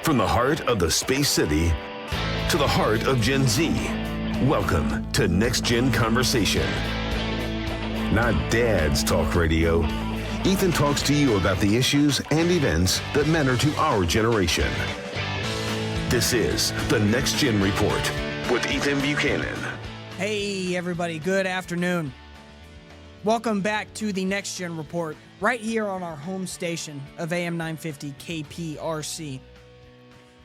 From the heart of the Space City to the heart of Gen Z, welcome to Next Gen Conversation. Not Dad's Talk Radio. Ethan talks to you about the issues and events that matter to our generation. This is the Next Gen Report with Ethan Buchanan. Hey everybody, good afternoon. Welcome back to the Next Gen Report, right here on our home station of AM 950 KPRC.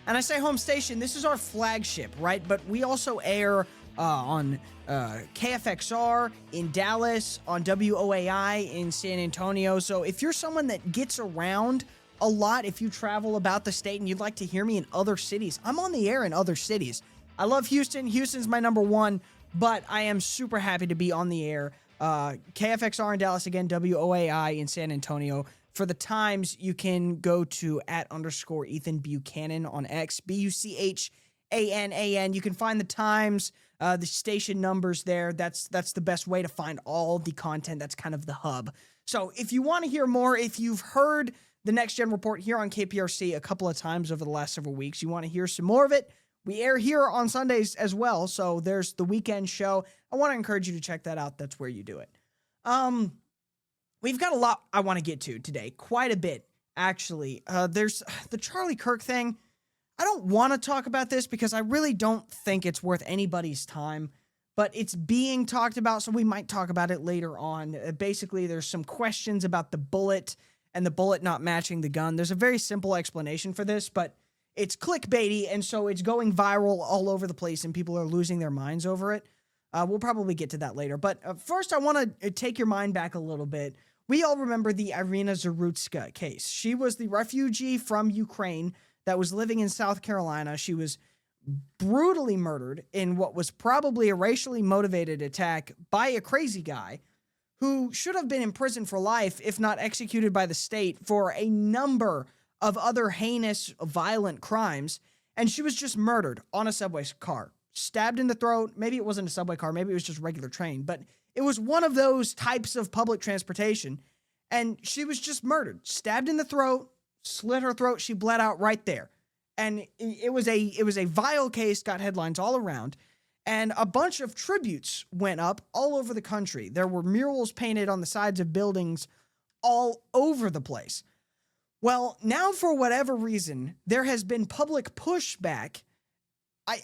And I say home station, this is our flagship, right? But we also air on KFXR in Dallas, on WOAI in San Antonio. So if you're someone that gets around a lot, if you travel about the state and you'd like to hear me in other cities, I'm on the air in other cities. I love Houston. Houston's my number one, but I am super happy to be on the air. KFXR in Dallas, again, WOAI in San Antonio. For the times, you can go to @Ethan Buchanan on X, BUCHANAN. You can find the times, the station numbers there. That's the best way to find all the content. That's kind of the hub. So if you want to hear more, if you've heard the Next Gen Report here on KPRC a couple of times over the last several weeks, you want to hear some more of it, we air here on Sundays as well. So there's the weekend show. I want to encourage you to check that out. That's where you do it. We've got a lot I want to get to today. Quite a bit, actually. There's the Charlie Kirk thing. I don't want to talk about this because I really don't think it's worth anybody's time, but it's being talked about, so we might talk about it later on. Basically, there's some questions about the bullet and the bullet not matching the gun. There's a very simple explanation for this, but it's clickbaity, and so it's going viral all over the place, and people are losing their minds over it. We'll probably get to that later. But first, I want to take your mind back a little bit. We all remember the Irina Zarutska case. She was the refugee from Ukraine that was living in South Carolina. She was brutally murdered in what was probably a racially motivated attack by a crazy guy who should have been in prison for life, if not executed by the state for a number of other heinous, violent crimes. And she was just murdered on a subway car, stabbed in the throat. Maybe it wasn't a subway car. Maybe it was just regular train. But it was one of those types of public transportation. And she was just murdered, stabbed in the throat, slit her throat. She bled out right there. And it was a vile case, got headlines all around. And a bunch of tributes went up all over the country. There were murals painted on the sides of buildings all over the place. Well, now for whatever reason, there has been public pushback.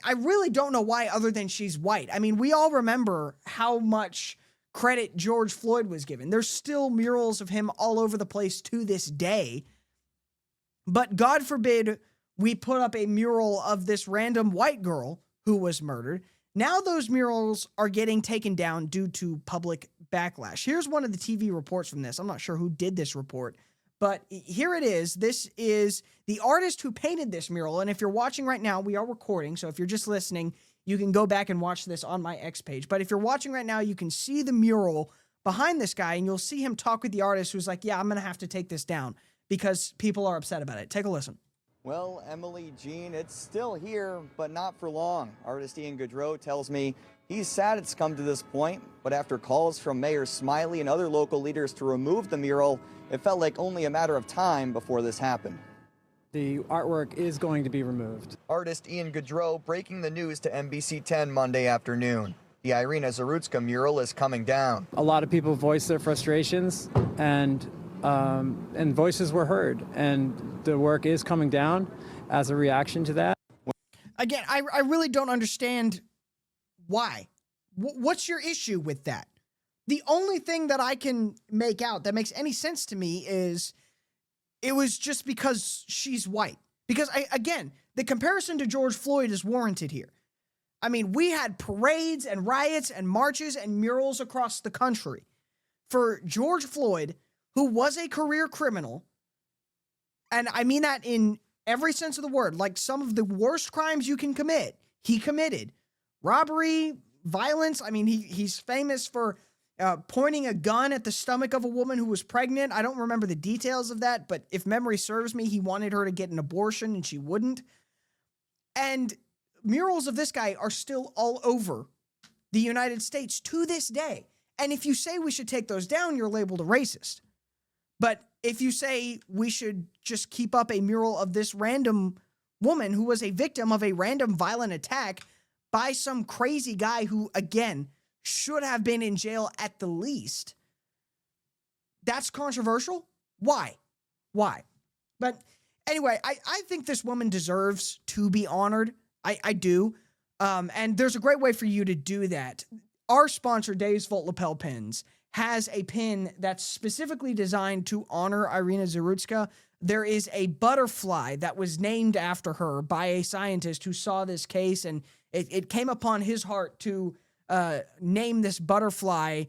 I really don't know why, other than she's white. I mean, we all remember how much credit George Floyd was given. There's still murals of him all over the place to this day. But God forbid we put up a mural of this random white girl who was murdered. Now those murals are getting taken down due to public backlash. Here's one of the TV reports from this. I'm not sure who did this report, but here it is. This is the artist who painted this mural. And if you're watching right now, we are recording. So if you're just listening, you can go back and watch this on my X page. But if you're watching right now, you can see the mural behind this guy, and you'll see him talk with the artist who's like, yeah, I'm going to have to take this down because people are upset about it. Take a listen. Well, Emily, Jean, it's still here, but not for long. Artist Ian Gaudreau tells me he's sad it's come to this point, but after calls from Mayor Smiley and other local leaders to remove the mural, it felt like only a matter of time before this happened. The artwork is going to be removed. Artist Ian Gaudreau breaking the news to NBC 10 Monday afternoon. The Irina Zarutska mural is coming down. A lot of people voiced their frustrations, and voices were heard, and the work is coming down as a reaction to that. Again, I really don't understand why. What's your issue with that? The only thing that I can make out that makes any sense to me is it was just because she's white. Because, again, the comparison to George Floyd is warranted here. I mean, we had parades and riots and marches and murals across the country for George Floyd, who was a career criminal. And I mean that in every sense of the word. Like, some of the worst crimes you can commit, he committed. Robbery, violence. I mean, he's famous for pointing a gun at the stomach of a woman who was pregnant. I don't remember the details of that, but if memory serves me, he wanted her to get an abortion and she wouldn't. And murals of this guy are still all over the United States to this day. And if you say we should take those down, you're labeled a racist. But if you say we should just keep up a mural of this random woman who was a victim of a random violent attack by some crazy guy who, again, should have been in jail at the least. That's controversial? Why? But anyway, I think this woman deserves to be honored. I do. And there's a great way for you to do that. Our sponsor, Dave's Vault Lapel Pins, has a pin that's specifically designed to honor Irina Zarutska. There is a butterfly that was named after her by a scientist who saw this case, and it came upon his heart to name this butterfly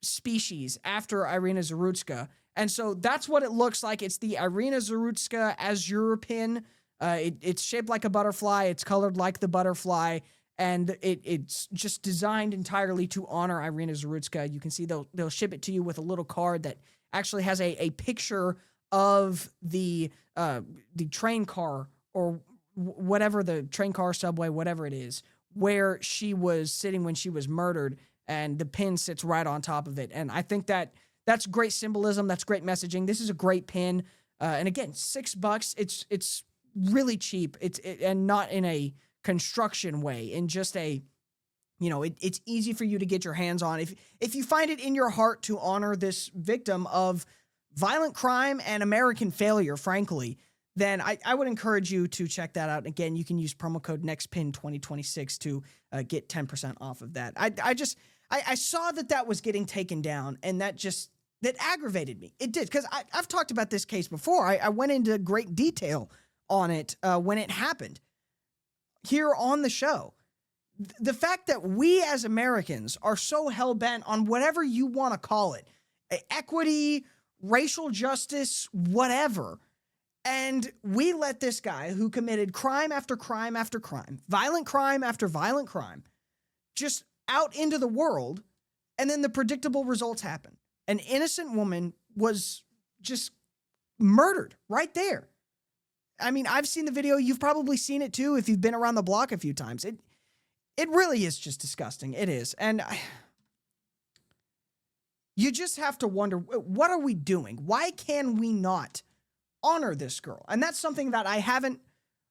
species after Irina Zarutska. And so that's what it looks like. It's the Irina Zarutska Azure pin. It's shaped like a butterfly. It's colored like the butterfly. And it's just designed entirely to honor Irina Zarutska. You can see they'll ship it to you with a little card that actually has a picture of the train car or whatever, the train car, subway, whatever it is, where she was sitting when she was murdered, and the pin sits right on top of it. And I think that's great symbolism. That's great messaging. This is a great pin. And again, $6. It's really cheap. And not in a construction way, in just a, it's easy for you to get your hands on. If you find it in your heart to honor this victim of violent crime and American failure, frankly, then I would encourage you to check that out. Again, you can use promo code NEXTPIN2026 to get 10% off of that. I saw that was getting taken down, and that aggravated me. It did, because I've talked about this case before. I went into great detail on it when it happened here on the show. The fact that we as Americans are so hell-bent on whatever you want to call it, equity, racial justice, whatever, and we let this guy who committed crime after crime after crime, violent crime after violent crime, just out into the world, and then the predictable results happen. An innocent woman was just murdered right there. I mean, I've seen the video. You've probably seen it too if you've been around the block a few times. It really is just disgusting. It is. And you just have to wonder, what are we doing? Why can we not honor this girl? And that's something that I haven't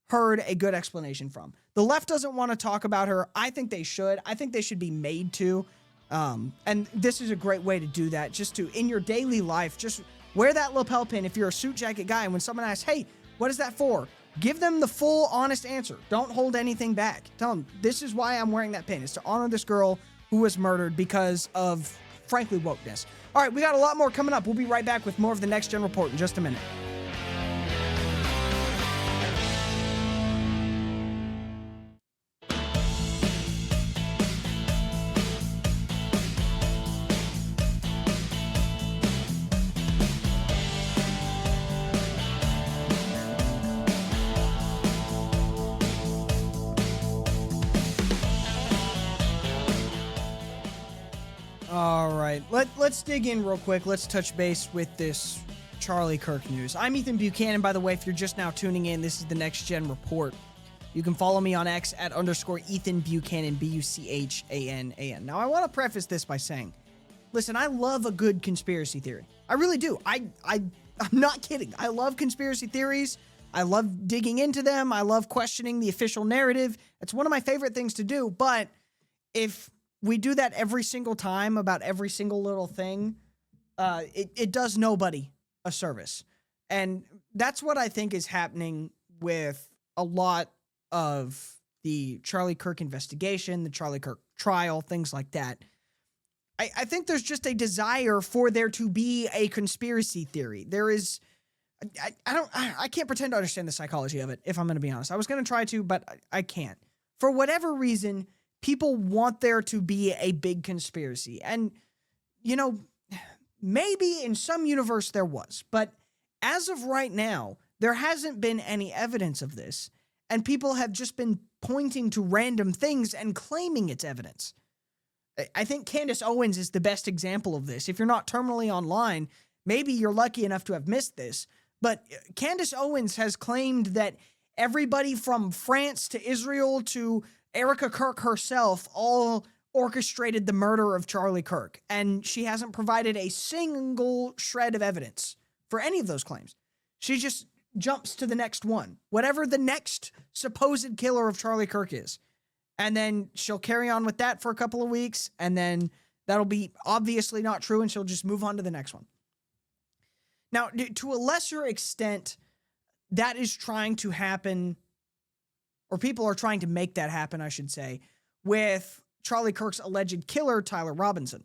heard a good explanation from. The left doesn't want to talk about her. I think they should. I think they should be made to. And this is a great way to do that, just to, in your daily life, just wear that lapel pin if you're a suit jacket guy. And when someone asks, hey, what is that for? Give them the full, honest answer. Don't hold anything back. Tell them, this is why I'm wearing that pin. It's to honor this girl who was murdered because of, frankly, wokeness. All right, we got a lot more coming up. We'll be right back with more of the Next Gen Report in just a minute. All right, let's dig in real quick. Let's touch base with this Charlie Kirk news. I'm Ethan Buchanan, by the way. If you're just now tuning in, this is the Next Gen Report. You can follow me on X at _Ethan Buchanan, Buchanan. Now, I want to preface this by saying, listen, I love a good conspiracy theory. I really do. I'm not kidding. I love conspiracy theories. I love digging into them. I love questioning the official narrative. It's one of my favorite things to do. But if we do that every single time about every single little thing, it does nobody a service. And that's what I think is happening with a lot of the Charlie Kirk investigation, the Charlie Kirk trial, things like that. I think there's just a desire for there to be a conspiracy theory. There is, I can't pretend to understand the psychology of it, if I'm going to be honest. I was going to try to, but I can't. For whatever reason, people want there to be a big conspiracy. And, maybe in some universe there was. But as of right now, there hasn't been any evidence of this. And people have just been pointing to random things and claiming it's evidence. I think Candace Owens is the best example of this. If you're not terminally online, maybe you're lucky enough to have missed this. But Candace Owens has claimed that everybody from France to Israel to Erica Kirk herself all orchestrated the murder of Charlie Kirk, and she hasn't provided a single shred of evidence for any of those claims. She just jumps to the next one, whatever the next supposed killer of Charlie Kirk is. And then she'll carry on with that for a couple of weeks, and then that'll be obviously not true, and she'll just move on to the next one. Now, to a lesser extent, that is trying to happen, or people are trying to make that happen, I should say, with Charlie Kirk's alleged killer, Tyler Robinson.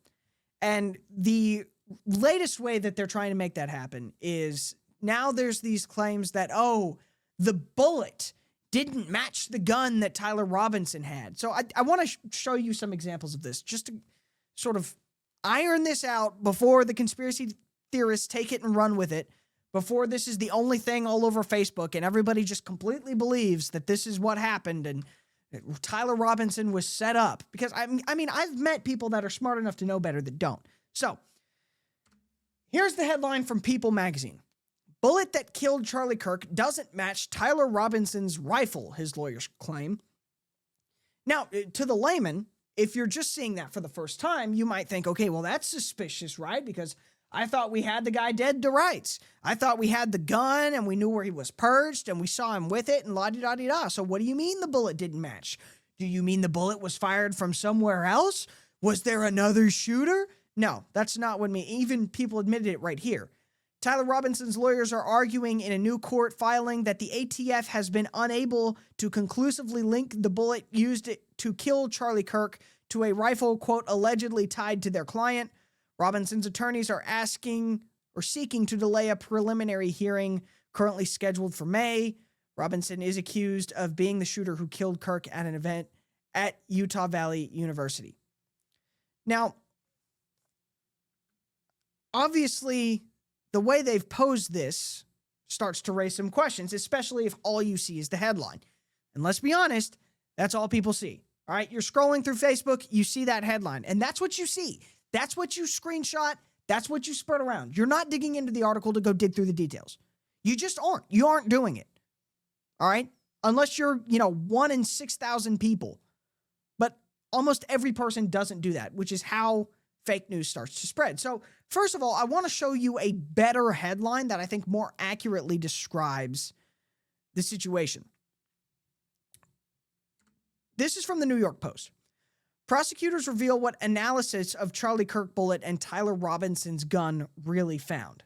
And the latest way that they're trying to make that happen is now there's these claims that, oh, the bullet didn't match the gun that Tyler Robinson had. So I want to show you some examples of this just to sort of iron this out before the conspiracy theorists take it and run with it, before this is the only thing all over Facebook and everybody just completely believes that this is what happened and Tyler Robinson was set up. Because, I mean, I've met people that are smart enough to know better that don't. So, here's the headline from People magazine. Bullet that killed Charlie Kirk doesn't match Tyler Robinson's rifle, his lawyers claim. Now, to the layman, if you're just seeing that for the first time, you might think, okay, well, that's suspicious, right? Because I thought we had the guy dead to rights. I thought we had the gun and we knew where he was perched and we saw him with it and la-di-da-di-da. So what do you mean the bullet didn't match? Do you mean the bullet was fired from somewhere else? Was there another shooter? No, that's not what even people admitted it right here. Tyler Robinson's lawyers are arguing in a new court filing that the ATF has been unable to conclusively link the bullet used to kill Charlie Kirk to a rifle, quote, allegedly tied to their client. Robinson's attorneys are seeking to delay a preliminary hearing currently scheduled for May. Robinson is accused of being the shooter who killed Kirk at an event at Utah Valley University. Now, obviously, the way they've posed this starts to raise some questions, especially if all you see is the headline. And let's be honest, that's all people see. All right, you're scrolling through Facebook, you see that headline, and that's what you see. That's what you screenshot. That's what you spread around. You're not digging into the article to go dig through the details. You just aren't. You aren't doing it. All right? Unless you're, 1 in 6,000 people. But almost every person doesn't do that, which is how fake news starts to spread. So, first of all, I want to show you a better headline that I think more accurately describes the situation. This is from the New York Post. Prosecutors reveal what analysis of Charlie Kirk bullet and Tyler Robinson's gun really found.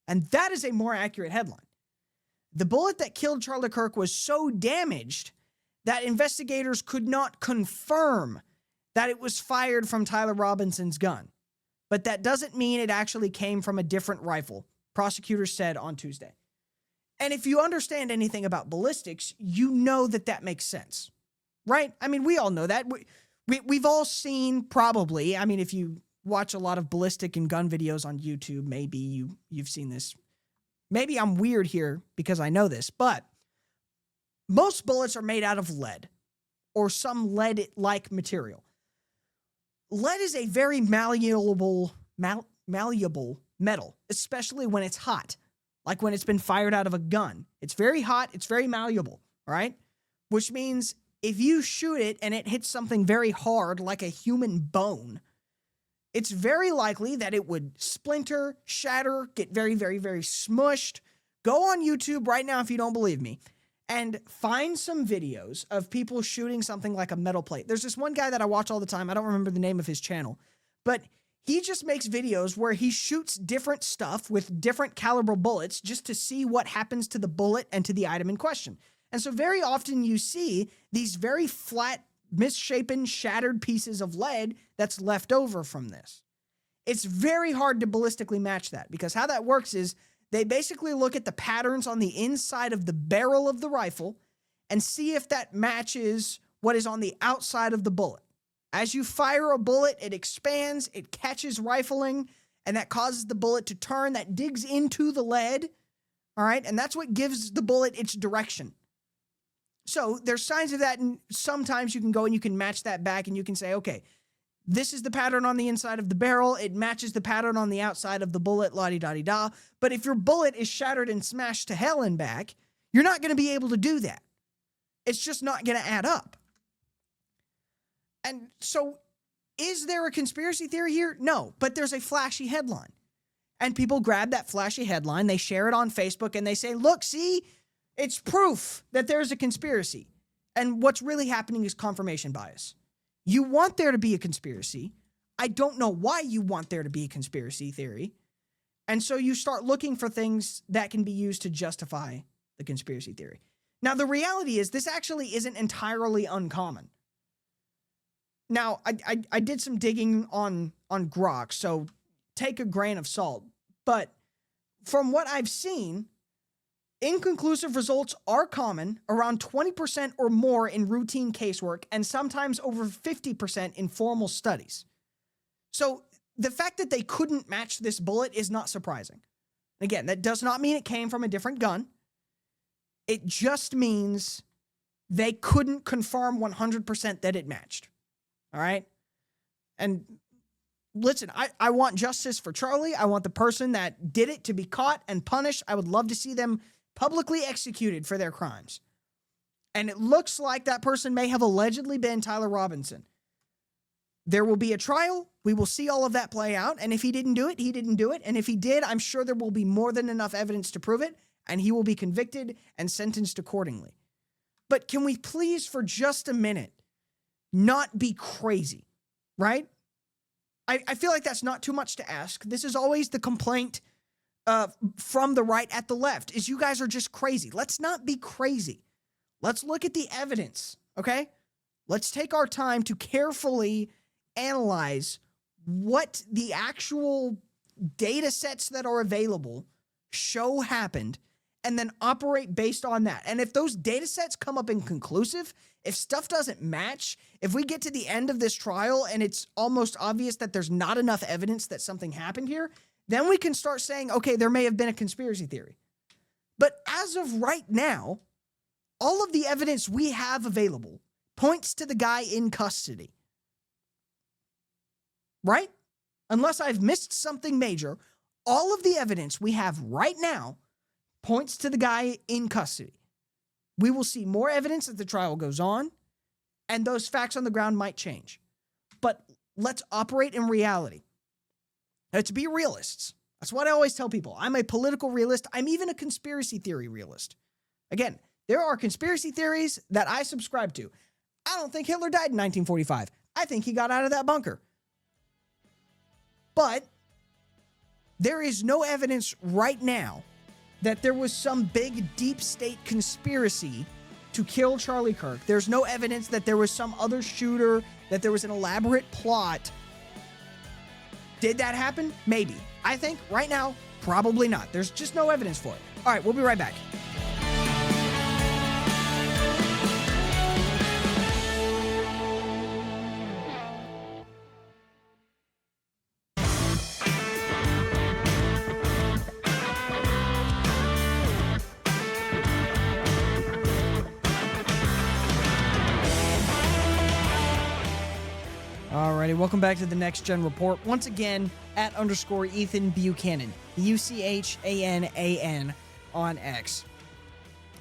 And that is a more accurate headline. The bullet that killed Charlie Kirk was so damaged that investigators could not confirm that it was fired from Tyler Robinson's gun. But that doesn't mean it actually came from a different rifle, prosecutors said on Tuesday. And if you understand anything about ballistics, you know that makes sense, right? I mean, we all know that. We've all seen probably, I mean, if you watch a lot of ballistic and gun videos on YouTube, maybe you've seen this. Maybe I'm weird here because I know this, but most bullets are made out of lead or some lead-like material. Lead is a very malleable metal, especially when it's hot, like when it's been fired out of a gun. It's very hot, it's very malleable, all right? Which means if you shoot it and it hits something very hard, like a human bone, it's very likely that it would splinter, shatter, get very, very, very smushed. Go on YouTube right now if you don't believe me, and find some videos of people shooting something like a metal plate. There's this one guy that I watch all the time. I don't remember the name of his channel, but he just makes videos where he shoots different stuff with different caliber bullets just to see what happens to the bullet and to the item in question. And so very often you see these very flat, misshapen, shattered pieces of lead that's left over from this. It's very hard to ballistically match that because how that works is they basically look at the patterns on the inside of the barrel of the rifle and see if that matches what is on the outside of the bullet. As you fire a bullet, it expands, it catches rifling, and that causes the bullet to turn, that digs into the lead, all right? And that's what gives the bullet its direction. So there's signs of that, and sometimes you can go and you can match that back and you can say, okay, this is the pattern on the inside of the barrel. It matches the pattern on the outside of the bullet, la-di-da-di-da. But if your bullet is shattered and smashed to hell and back, you're not going to be able to do that. It's just not going to add up. And so is there a conspiracy theory here? No, but there's a flashy headline. And people grab that flashy headline, they share it on Facebook, and they say, look, see, it's proof that there's a conspiracy. And what's really happening is confirmation bias. You want there to be a conspiracy. I don't know why you want there to be a conspiracy theory. And so you start looking for things that can be used to justify the conspiracy theory. Now, the reality is this actually isn't entirely uncommon. Now, I did some digging on Grok, so take a grain of salt. But from what I've seen, inconclusive results are common, around 20% or more in routine casework, and sometimes over 50% in formal studies. So the fact that they couldn't match this bullet is not surprising. Again, that does not mean it came from a different gun. It just means they couldn't confirm 100% that it matched. All right? And listen, I want justice for Charlie. I want the person that did it to be caught and punished. I would love to see them publicly executed for their crimes. And it looks like that person may have allegedly been Tyler Robinson. There will be a trial. We will see all of that play out. And if he didn't do it, he didn't do it. And if he did, I'm sure there will be more than enough evidence to prove it. And he will be convicted and sentenced accordingly. But can we please, for just a minute, not be crazy, right? I feel like that's not too much to ask. This is always the complaint from the right at the left, is you guys are just crazy. Let's not be crazy. Let's look at the evidence, okay? Let's take our time to carefully analyze what the actual data sets that are available show happened, and then operate based on that. And if those data sets come up inconclusive, if stuff doesn't match, if we get to the end of this trial and it's almost obvious that there's not enough evidence that something happened here, then we can start saying, okay, there may have been a conspiracy theory. But as of right now, all of the evidence we have available points to the guy in custody. Right? Unless I've missed something major, all of the evidence we have right now points to the guy in custody. We will see more evidence as the trial goes on, and those facts on the ground might change. But let's operate in reality. Let's be realists. That's what I always tell people. I'm a political realist. I'm even a conspiracy theory realist. Again, there are conspiracy theories that I subscribe to. I don't think Hitler died in 1945. I think he got out of that bunker. But there is no evidence right now that there was some big deep state conspiracy to kill Charlie Kirk. There's no evidence that there was some other shooter, that there was an elaborate plot. Did that happen? Maybe. I think right now, probably not. There's just no evidence for it. All right, we'll be right back. Alrighty, welcome back to the Next Gen Report. Once again, at _ Ethan Buchanan, UCHANAN on X.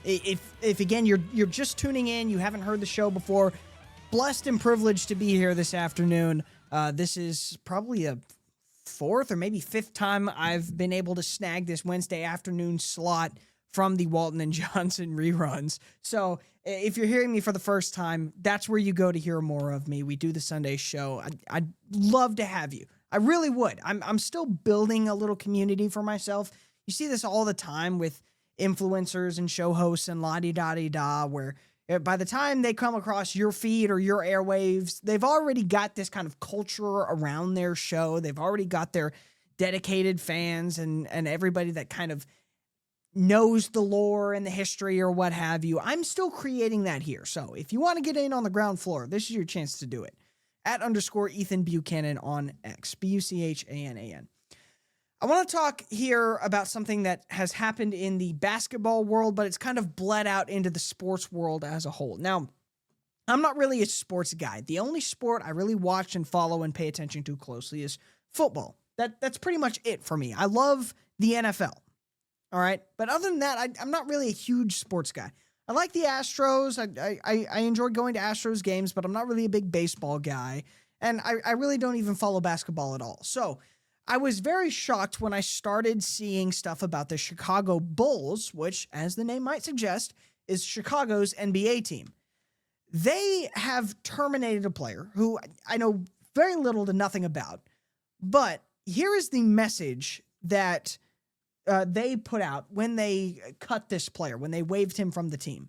If again you're just tuning in, you haven't heard the show before, blessed and privileged to be here this afternoon. This is probably a fourth or maybe fifth time I've been able to snag this Wednesday afternoon slot from the Walton and Johnson reruns. So if you're hearing me for the first time, that's where you go to hear more of me. We do the Sunday show. I'd love to have you. I really would. I'm still building a little community for myself. You see this all the time with influencers and show hosts and la-di-da-di-da, where by the time they come across your feed or your airwaves, they've already got this kind of culture around their show. They've already got their dedicated fans and everybody that kind of knows the lore and the history or what have you. I'm still creating that here. So if you want to get in on the ground floor, this is your chance to do it. At _ Ethan Buchanan on X, BUCHANAN. I want to talk here about something that has happened in the basketball world, but it's kind of bled out into the sports world as a whole. Now, I'm not really a sports guy. The only sport I really watch and follow and pay attention to closely is football. That's pretty much it for me. I love the NFL. All right. But other than that, I'm not really a huge sports guy. I like the Astros. I enjoy going to Astros games, but I'm not really a big baseball guy. And I really don't even follow basketball at all. So I was very shocked when I started seeing stuff about the Chicago Bulls, which, as the name might suggest, is Chicago's NBA team. They have terminated a player who I know very little to nothing about, but here is the message that they put out when they cut this player, when they waived him from the team.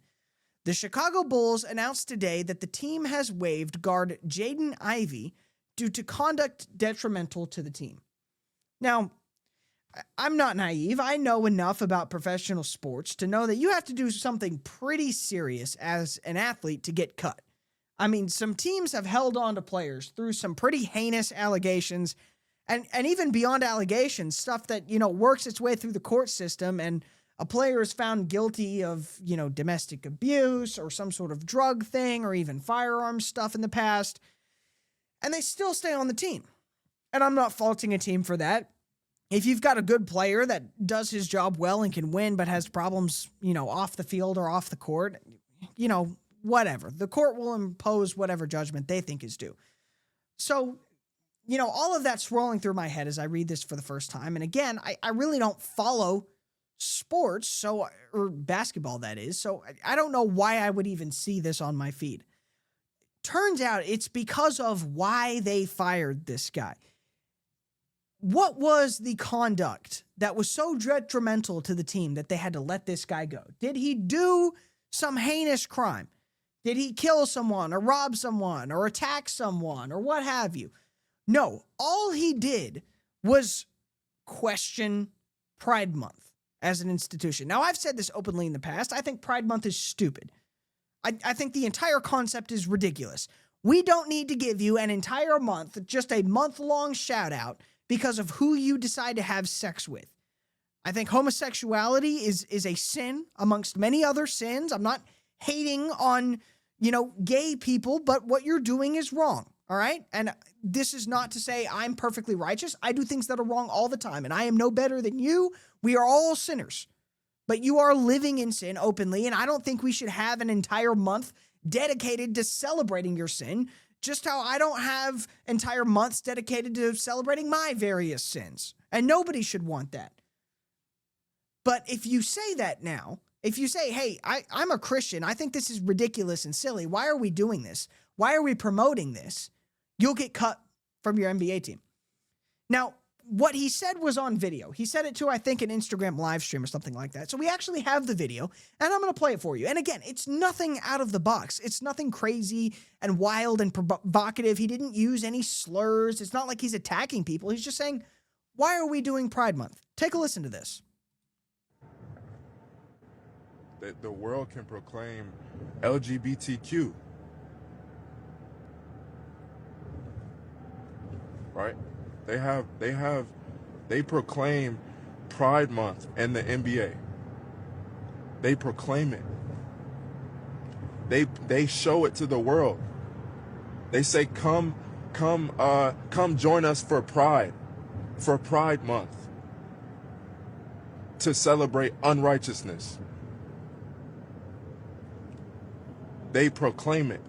The Chicago Bulls announced today that the team has waived guard Jaden Ivey due to conduct detrimental to the team. Now, I'm not naive. I know enough about professional sports to know that you have to do something pretty serious as an athlete to get cut. I mean, some teams have held on to players through some pretty heinous allegations and even beyond allegations, stuff that, works its way through the court system, and a player is found guilty of, domestic abuse or some sort of drug thing or even firearms stuff in the past, and they still stay on the team. And I'm not faulting a team for that. If you've got a good player that does his job well and can win but has problems, off the field or off the court, whatever. The court will impose whatever judgment they think is due. So, all of that's rolling through my head as I read this for the first time. And again, I really don't follow sports, or basketball, that is. So I don't know why I would even see this on my feed. Turns out it's because of why they fired this guy. What was the conduct that was so detrimental to the team that they had to let this guy go? Did he do some heinous crime? Did he kill someone or rob someone or attack someone or what have you? No, all he did was question Pride Month as an institution. Now, I've said this openly in the past. I think Pride Month is stupid. I think the entire concept is ridiculous. We don't need to give you an entire month, just a month-long shout-out because of who you decide to have sex with. I think homosexuality is a sin amongst many other sins. I'm not hating on, gay people, but what you're doing is wrong, all right? And this is not to say I'm perfectly righteous. I do things that are wrong all the time, and I am no better than you. We are all sinners. But you are living in sin openly, and I don't think we should have an entire month dedicated to celebrating your sin, just how I don't have entire months dedicated to celebrating my various sins. And nobody should want that. But if you say that now, if you say, hey, I'm a Christian, I think this is ridiculous and silly, why are we doing this? Why are we promoting this? You'll get cut from your NBA team. Now, what he said was on video. He said it to, I think, an Instagram live stream or something like that. So we actually have the video, and I'm going to play it for you. And again, it's nothing out of the box. It's nothing crazy and wild and provocative. He didn't use any slurs. It's not like he's attacking people. He's just saying, why are we doing Pride Month? Take a listen to this. That the world can proclaim LGBTQ. Right? They proclaim Pride Month and the NBA. They proclaim it. They show it to the world. They say, come join us for Pride Month, to celebrate unrighteousness. They proclaim it.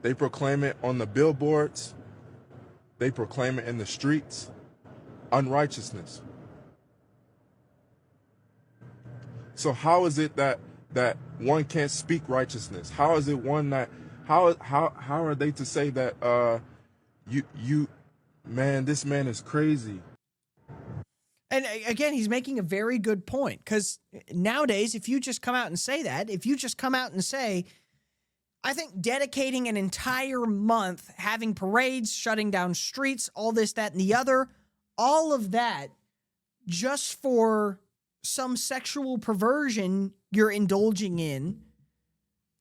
They proclaim it on the billboards. They proclaim it in the streets. Unrighteousness. So how is it that one can't speak righteousness? How is it one that how are they to say that this man is crazy? And again, he's making a very good point, because nowadays, if you just come out and say that, I think dedicating an entire month, having parades, shutting down streets, all this, that, and the other, all of that just for some sexual perversion you're indulging in,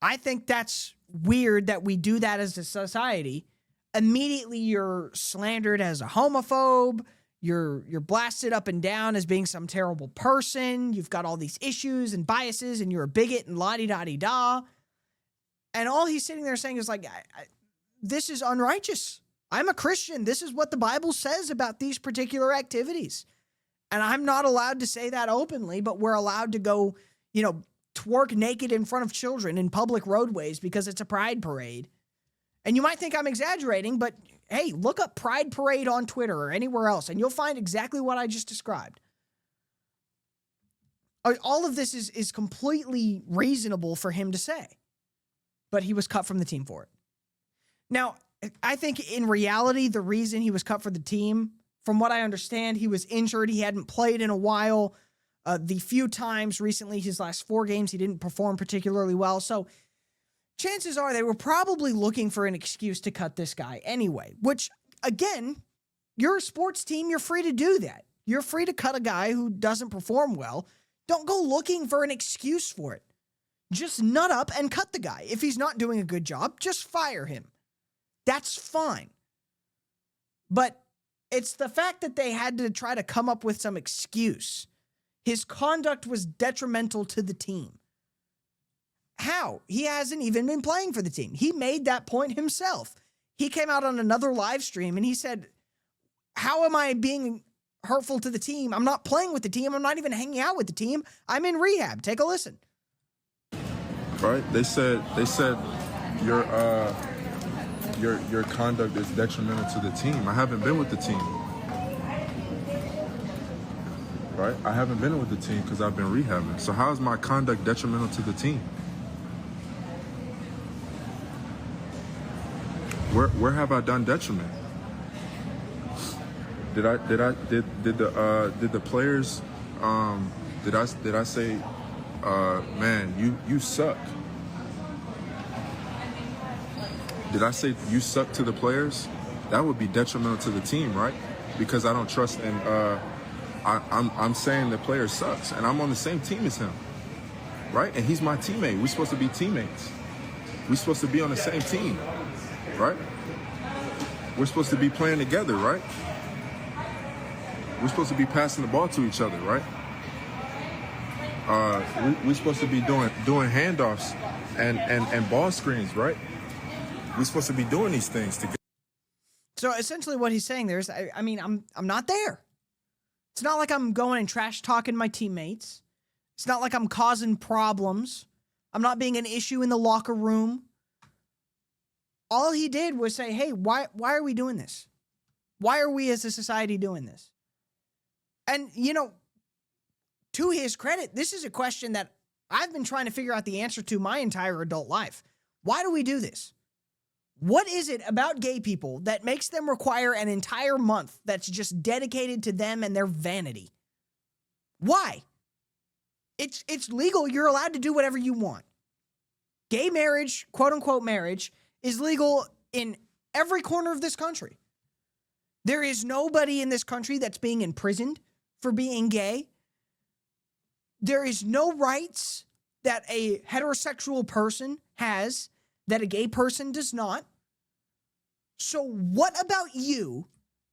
I think that's weird that we do that as a society. Immediately you're slandered as a homophobe. You're blasted up and down as being some terrible person. You've got all these issues and biases, and you're a bigot and la-di-da-di-da. And all he's sitting there saying is like, this is unrighteous. I'm a Christian. This is what the Bible says about these particular activities. And I'm not allowed to say that openly, but we're allowed to go, twerk naked in front of children in public roadways because it's a pride parade. And you might think I'm exaggerating, but hey, look up Pride Parade on Twitter or anywhere else, and you'll find exactly what I just described. All of this is completely reasonable for him to say, but he was cut from the team for it. Now, I think in reality, the reason he was cut for the team, from what I understand, he was injured. He hadn't played in a while. The few times recently, his last 4 games, he didn't perform particularly well. So chances are they were probably looking for an excuse to cut this guy anyway, which, again, you're a sports team. You're free to do that. You're free to cut a guy who doesn't perform well. Don't go looking for an excuse for it. Just nut up and cut the guy. If he's not doing a good job, just fire him. That's fine. But it's the fact that they had to try to come up with some excuse. His conduct was detrimental to the team. How? He hasn't even been playing for the team. He made that point himself. He came out on another live stream and he said, how am I being hurtful to the team? I'm not playing with the team. I'm not even hanging out with the team. I'm in rehab. Take a listen. Right? They said your conduct is detrimental to the team. I haven't been with the team. Right? I haven't been with the team because I've been rehabbing. So how is my conduct detrimental to the team? Where have I done detriment? Did the players did I say man, you suck? Did I say you suck to the players? That would be detrimental to the team, right? Because I don't trust and I'm saying the player sucks and I'm on the same team as him. Right? And he's my teammate. We're supposed to be teammates. We're supposed to be on the same team. Right? We're supposed to be playing together, right? We're supposed to be passing the ball to each other, right? We're supposed to be doing handoffs and ball screens, right? We're supposed to be doing these things together. So essentially what he's saying there is, I'm not there. It's not like I'm going and trash talking my teammates. It's not like I'm causing problems. I'm not being an issue in the locker room. All he did was say, hey, why are we doing this? Why are we as a society doing this? And, to his credit, this is a question that I've been trying to figure out the answer to my entire adult life. Why do we do this? What is it about gay people that makes them require an entire month that's just dedicated to them and their vanity? Why? It's legal. You're allowed to do whatever you want. Gay marriage, quote unquote marriage, is legal in every corner of this country. There is nobody in this country that's being imprisoned for being gay. There is no rights that a heterosexual person has that a gay person does not. So what about you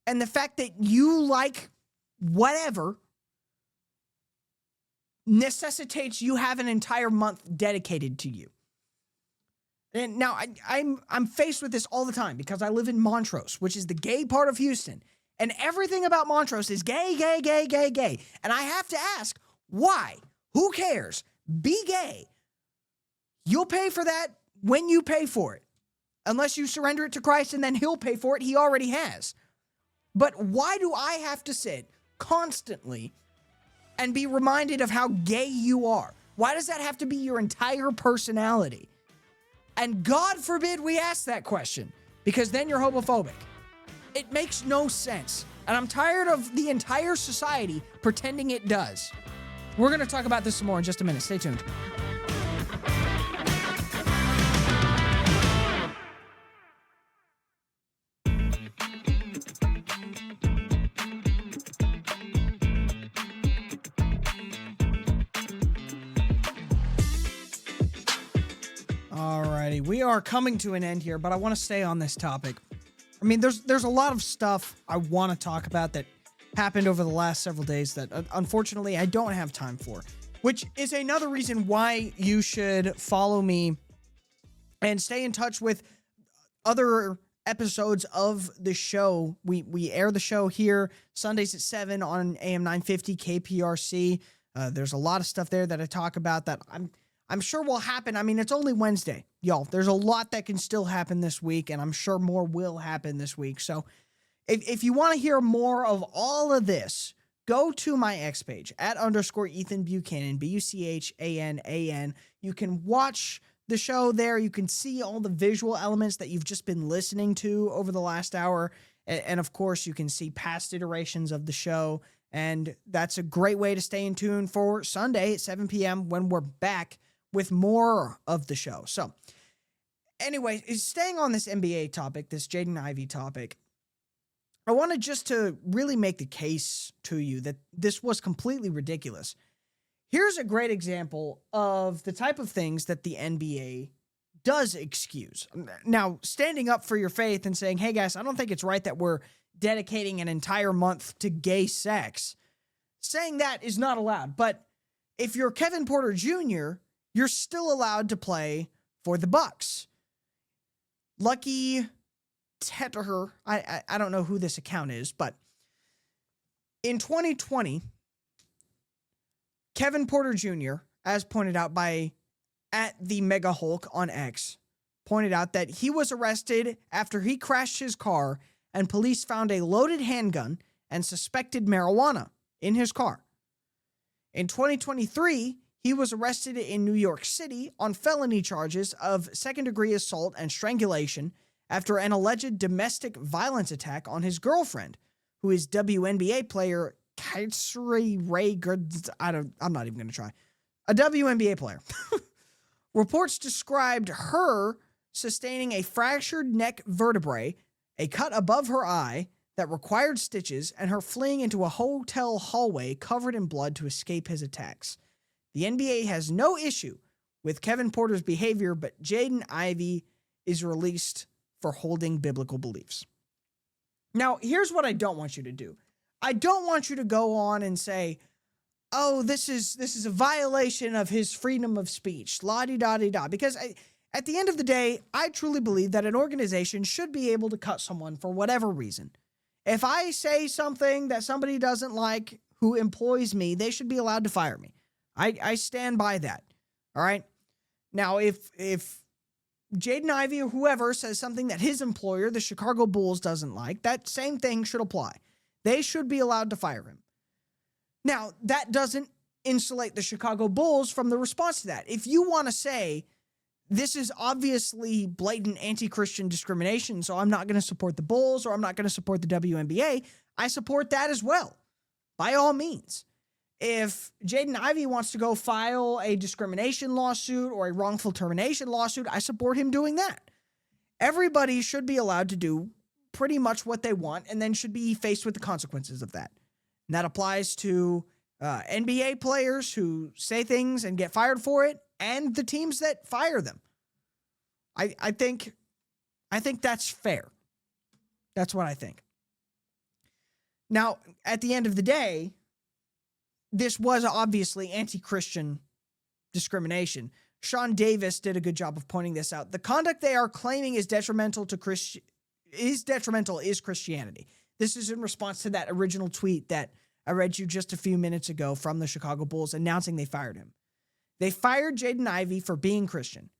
and the fact that you like whatever necessitates you have an entire month dedicated to you? And now I'm faced with this all the time because I live in Montrose, which is the gay part of Houston. And everything about Montrose is gay, gay, gay, gay, gay. And I have to ask, why? Who cares? Be gay. You'll pay for that when you pay for it. Unless you surrender it to Christ and then he'll pay for it. He already has. But why do I have to sit constantly and be reminded of how gay you are? Why does that have to be your entire personality? And God forbid we ask that question, because then you're homophobic. It makes no sense. And I'm tired of the entire society pretending it does. We're going to talk about this some more in just a minute. Stay tuned. Alrighty, we are coming to an end here, but I want to stay on this topic. I mean, there's a lot of stuff I want to talk about that happened over the last several days that unfortunately I don't have time for, which is another reason why you should follow me and stay in touch with other episodes of the show. We air the show here Sundays at 7 on AM 950 KPRC. There's a lot of stuff there that I talk about that I'm I'm sure will happen. I mean, it's only Wednesday, y'all. There's a lot that can still happen this week, and I'm sure more will happen this week. So if you want to hear more of all of this, go to my X page @_ Ethan Buchanan, BUCHANAN. You can watch the show there. You can see all the visual elements that you've just been listening to over the last hour. And of course, you can see past iterations of the show. And that's a great way to stay in tune for Sunday at 7 p.m. when we're back with more of the show. So anyway, staying on this NBA topic, this Jaden Ivey topic, I wanted just to really make the case to you that this was completely ridiculous. Here's a great example of the type of things that the NBA does excuse. Now, standing up for your faith and saying, hey guys, I don't think it's right that we're dedicating an entire month to gay sex. Saying that is not allowed. But if you're Kevin Porter Jr., you're still allowed to play for the Bucks. Lucky Tetter, I don't know who this account is, but in 2020, Kevin Porter Jr., as pointed out by @the_Mega_Hulk on X, pointed out that he was arrested after he crashed his car and police found a loaded handgun and suspected marijuana in his car. In 2023, he was arrested in New York City on felony charges of second-degree assault and strangulation after an alleged domestic violence attack on his girlfriend, who is WNBA player Kyrie Ray. I'm not even going to try. A WNBA player. Reports described her sustaining a fractured neck vertebrae, a cut above her eye that required stitches, and her fleeing into a hotel hallway covered in blood to escape his attacks. The NBA has no issue with Kevin Porter's behavior, but Jaden Ivey is released for holding biblical beliefs. Now, here's what I don't want you to do. I don't want you to go on and say, oh, this is a violation of his freedom of speech, la-di-da-di-da, because at the end of the day, I truly believe that an organization should be able to cut someone for whatever reason. If I say something that somebody doesn't like who employs me, they should be allowed to fire me. I stand by that. All right. Now, if Jaden Ivey or whoever says something that his employer, the Chicago Bulls, doesn't like, that same thing should apply. They should be allowed to fire him. Now, that doesn't insulate the Chicago Bulls from the response to that. If you want to say, this is obviously blatant anti-Christian discrimination, so I'm not going to support the Bulls or I'm not going to support the WNBA, I support that as well, by all means. If Jaden Ivey wants to go file a discrimination lawsuit or a wrongful termination lawsuit, I support him doing that. Everybody should be allowed to do pretty much what they want and then should be faced with the consequences of that. And that applies to NBA players who say things and get fired for it and the teams that fire them. I think that's fair. That's what I think. Now, at the end of the day, this was obviously anti-Christian discrimination. Sean Davis did a good job of pointing this out. The conduct they are claiming is detrimental is Christianity. This is in response to that original tweet that I read you just a few minutes ago from the Chicago Bulls announcing they fired him. They fired Jaden Ivey for being Christian.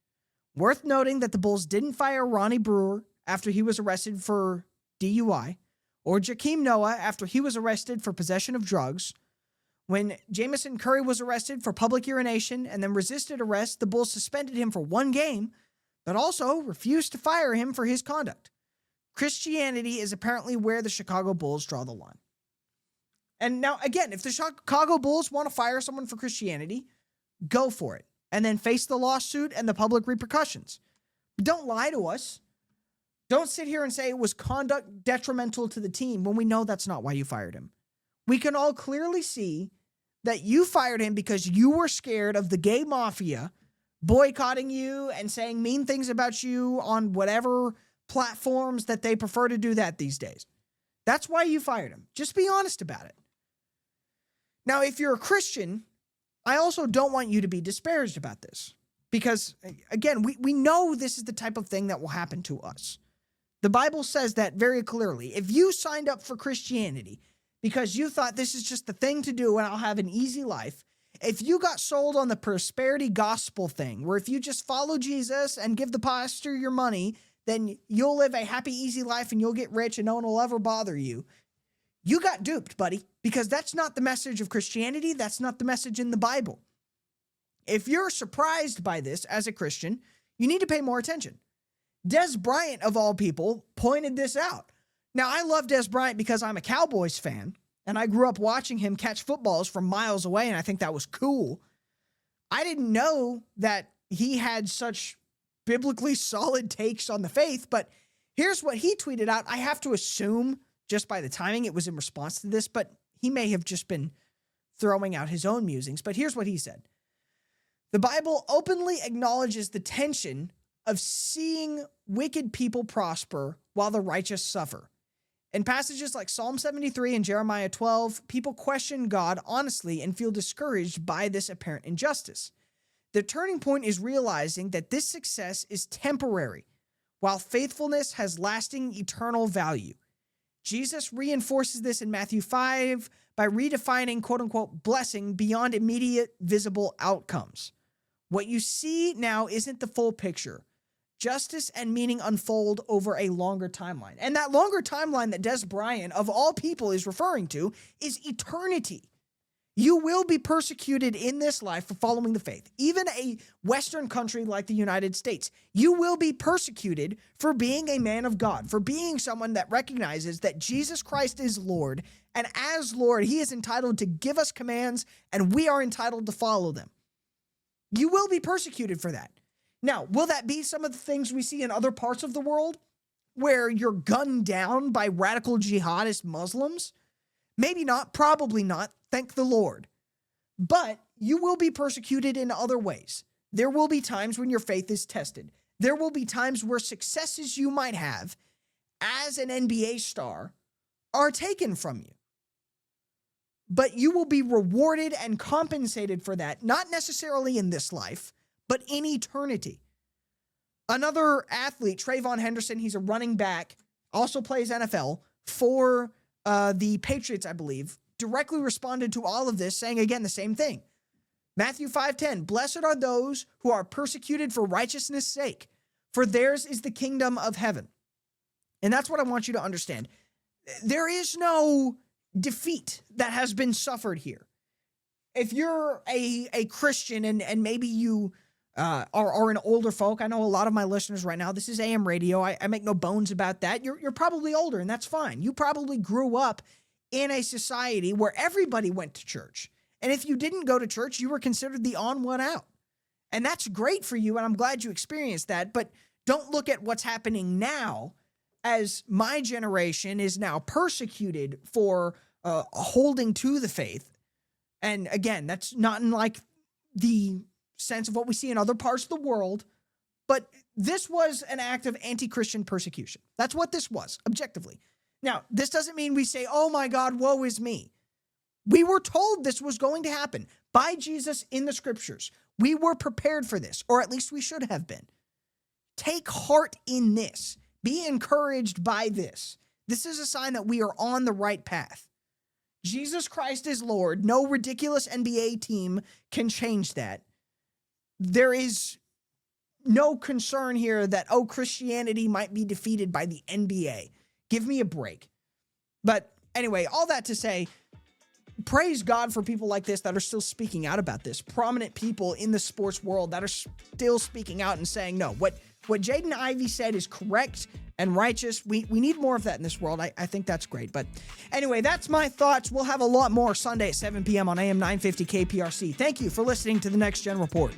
Worth noting that the Bulls didn't fire Ronnie Brewer after he was arrested for DUI, or Jakeem Noah after he was arrested for possession of drugs. When Jamison Curry was arrested for public urination and then resisted arrest, the Bulls suspended him for 1 game, but also refused to fire him for his conduct. Christianity is apparently where the Chicago Bulls draw the line. And now, again, if the Chicago Bulls want to fire someone for Christianity, go for it, and then face the lawsuit and the public repercussions. But don't lie to us. Don't sit here and say it was conduct detrimental to the team when we know that's not why you fired him. We can all clearly see that you fired him because you were scared of the gay mafia boycotting you and saying mean things about you on whatever platforms that they prefer to do that these days. That's why you fired him. Just be honest about it. Now, if you're a Christian, I also don't want you to be disparaged about this because, again, we know this is the type of thing that will happen to us. The Bible says that very clearly. If you signed up for Christianity because you thought this is just the thing to do and I'll have an easy life, if you got sold on the prosperity gospel thing, where if you just follow Jesus and give the pastor your money, then you'll live a happy, easy life and you'll get rich and no one will ever bother you. You got duped, buddy, because that's not the message of Christianity. That's not the message in the Bible. If you're surprised by this as a Christian, you need to pay more attention. Des Bryant, of all people, pointed this out. Now, I love Des Bryant because I'm a Cowboys fan, and I grew up watching him catch footballs from miles away, and I think that was cool. I didn't know that he had such biblically solid takes on the faith, but here's what he tweeted out. I have to assume, just by the timing, it was in response to this, but he may have just been throwing out his own musings. But here's what he said. The Bible openly acknowledges the tension of seeing wicked people prosper while the righteous suffer. In passages like Psalm 73 and Jeremiah 12, people question God honestly and feel discouraged by this apparent injustice. The turning point is realizing that this success is temporary, while faithfulness has lasting eternal value. Jesus reinforces this in Matthew 5 by redefining quote-unquote blessing beyond immediate visible outcomes. What you see now isn't the full picture. Justice and meaning unfold over a longer timeline. And that longer timeline that Des Bryant, of all people, is referring to is eternity. You will be persecuted in this life for following the faith. Even a Western country like the United States, you will be persecuted for being a man of God, for being someone that recognizes that Jesus Christ is Lord, and as Lord, he is entitled to give us commands, and we are entitled to follow them. You will be persecuted for that. Now, will that be some of the things we see in other parts of the world where you're gunned down by radical jihadist Muslims? Maybe not, probably not, thank the Lord. But you will be persecuted in other ways. There will be times when your faith is tested. There will be times where successes you might have as an NBA star are taken from you. But you will be rewarded and compensated for that, not necessarily in this life, but in eternity. Another athlete, Trayvon Henderson, he's a running back, also plays NFL for the Patriots, I believe, directly responded to all of this, saying again the same thing. Matthew 5:10, blessed are those who are persecuted for righteousness' sake, for theirs is the kingdom of heaven. And that's what I want you to understand. There is no defeat that has been suffered here. If you're a Christian and maybe you are an older folk, I know a lot of my listeners right now, this is AM radio, I make no bones about that. You're probably older, and that's fine. You probably grew up in a society where everybody went to church. And if you didn't go to church, you were considered the on one out. And that's great for you, and I'm glad you experienced that. But don't look at what's happening now as my generation is now persecuted for holding to the faith. And again, that's not in like the sense of what we see in other parts of the world, but this was an act of anti-Christian persecution. That's what this was, objectively. Now, this doesn't mean we say, oh my God, woe is me. We were told this was going to happen by Jesus in the scriptures. We were prepared for this, or at least we should have been. Take heart in this. Be encouraged by this. This is a sign that we are on the right path. Jesus Christ is Lord. No ridiculous NBA team can change that. There is no concern here that, oh, Christianity might be defeated by the NBA. Give me a break. But anyway, all that to say, praise God for people like this that are still speaking out about this. Prominent people in the sports world that are still speaking out and saying, no, what Jaden Ivey said is correct and righteous. We need more of that in this world. I think that's great. But anyway, that's my thoughts. We'll have a lot more Sunday at 7 p.m. on AM 950 KPRC. Thank you for listening to the Next Gen Report.